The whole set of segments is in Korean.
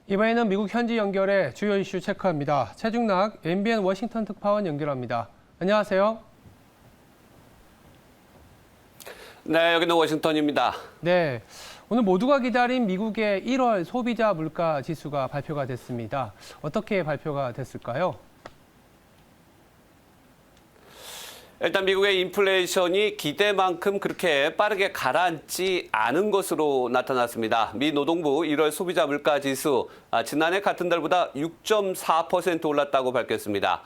이번에는 미국 현지 연결해 주요 이슈 체크합니다. 최중락 MBN 워싱턴 특파원 연결합니다. 안녕하세요. 네, 여기는 워싱턴입니다. 네, 오늘 모두가 기다린 미국의 1월 소비자 물가 지수가 발표가 됐습니다. 어떻게 발표가 됐을까요? 일단 미국의 인플레이션이 기대만큼 그렇게 빠르게 가라앉지 않은 것으로 나타났습니다. 미 노동부 1월 소비자 물가 지수 지난해 같은 달보다 6.4% 올랐다고 밝혔습니다.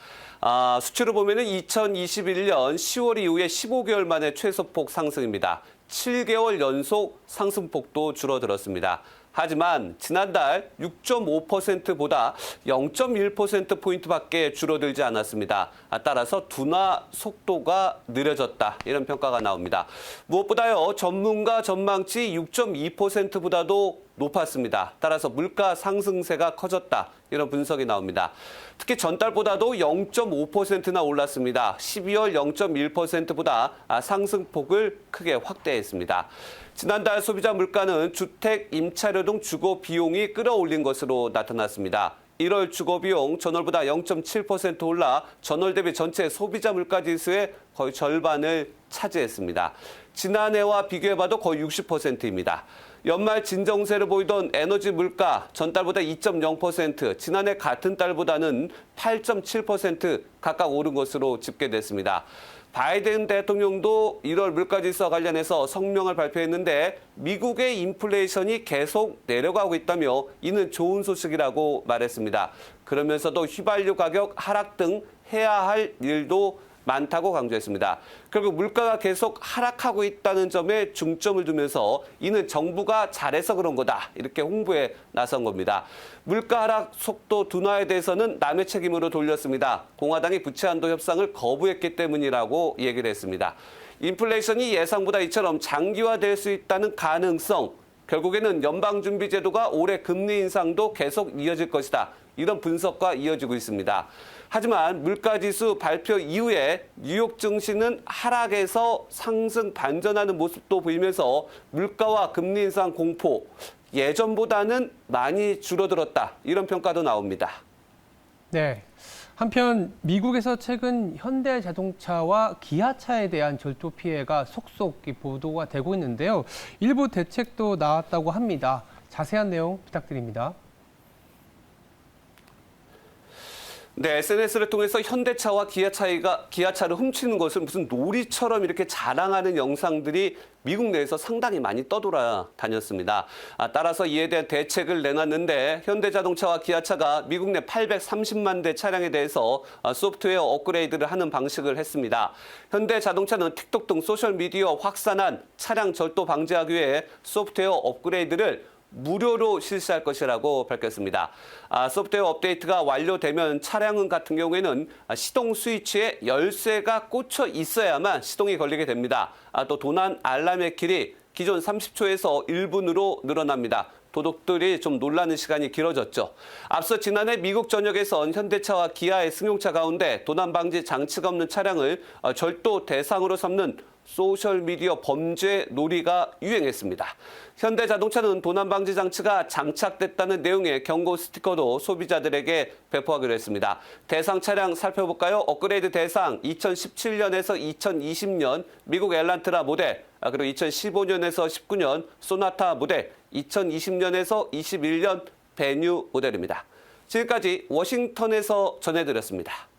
수치로 보면은 2021년 10월 이후에 15개월 만에 최소폭 상승입니다. 7개월 연속 상승폭도 줄어들었습니다. 하지만 지난달 6.5%보다 0.1%포인트밖에 줄어들지 않았습니다. 따라서 둔화 속도가 느려졌다. 이런 평가가 나옵니다. 무엇보다요, 전문가 전망치 6.2%보다도 높았습니다. 따라서 물가 상승세가 커졌다. 이런 분석이 나옵니다. 특히 전달보다도 0.5%나 올랐습니다. 12월 0.1%보다 상승폭을 크게 확대했습니다. 지난달 소비자 물가는 주택, 임차료 등 주거 비용이 끌어올린 것으로 나타났습니다. 1월 주거 비용 전월보다 0.7% 올라 전월 대비 전체 소비자 물가 지수의 거의 절반을 차지했습니다. 지난해와 비교해봐도 거의 60%입니다. 연말 진정세를 보이던 에너지 물가 전달보다 2.0%, 지난해 같은 달보다는 8.7% 각각 오른 것으로 집계됐습니다. 바이든 대통령도 1월 물가지수와 관련해서 성명을 발표했는데 미국의 인플레이션이 계속 내려가고 있다며 이는 좋은 소식이라고 말했습니다. 그러면서도 휘발유 가격 하락 등 해야 할 일도 많다고 강조했습니다. 결국 물가가 계속 하락하고 있다는 점에 중점을 두면서 이는 정부가 잘해서 그런 거다. 이렇게 홍보에 나선 겁니다. 물가 하락 속도 둔화에 대해서는 남의 책임으로 돌렸습니다. 공화당이 부채 한도 협상을 거부했기 때문이라고 얘기를 했습니다. 인플레이션이 예상보다 이처럼 장기화될 수 있다는 가능성, 결국에는 연방준비제도가 올해 금리 인상도 계속 이어질 것이다. 이런 분석과 이어지고 있습니다. 하지만 물가지수 발표 이후에 뉴욕 증시는 하락에서 상승 반전하는 모습도 보이면서 물가와 금리 인상 공포, 예전보다는 많이 줄어들었다. 이런 평가도 나옵니다. 네. 한편 미국에서 최근 현대자동차와 기아차에 대한 절도 피해가 속속 보도가 되고 있는데요. 일부 대책도 나왔다고 합니다. 자세한 내용 부탁드립니다. 네, SNS를 통해서 현대차와 기아차를 훔치는 것을 무슨 놀이처럼 이렇게 자랑하는 영상들이 미국 내에서 상당히 많이 떠돌아다녔습니다. 따라서 이에 대한 대책을 내놨는데 현대자동차와 기아차가 미국 내 830만 대 차량에 대해서 소프트웨어 업그레이드를 하는 방식을 했습니다. 현대자동차는 틱톡 등 소셜미디어 확산한 차량 절도 방지하기 위해 소프트웨어 업그레이드를 무료로 실시할 것이라고 밝혔습니다. 소프트웨어 업데이트가 완료되면 차량 같은 경우에는 시동 스위치에 열쇠가 꽂혀 있어야만 시동이 걸리게 됩니다. 또 도난 알람의 길이 기존 30초에서 1분으로 늘어납니다. 도둑들이 좀 놀라는 시간이 길어졌죠. 앞서 지난해 미국 전역에선 현대차와 기아의 승용차 가운데 도난 방지 장치가 없는 차량을 절도 대상으로 삼는 소셜미디어 범죄 놀이가 유행했습니다. 현대자동차는 도난 방지 장치가 장착됐다는 내용의 경고 스티커도 소비자들에게 배포하기로 했습니다. 대상 차량 살펴볼까요? 업그레이드 대상 2017년에서 2020년 미국 엘란트라 모델, 그리고 2015년에서 19년 소나타 모델, 2020년에서 21년 베뉴 모델입니다. 지금까지 워싱턴에서 전해드렸습니다.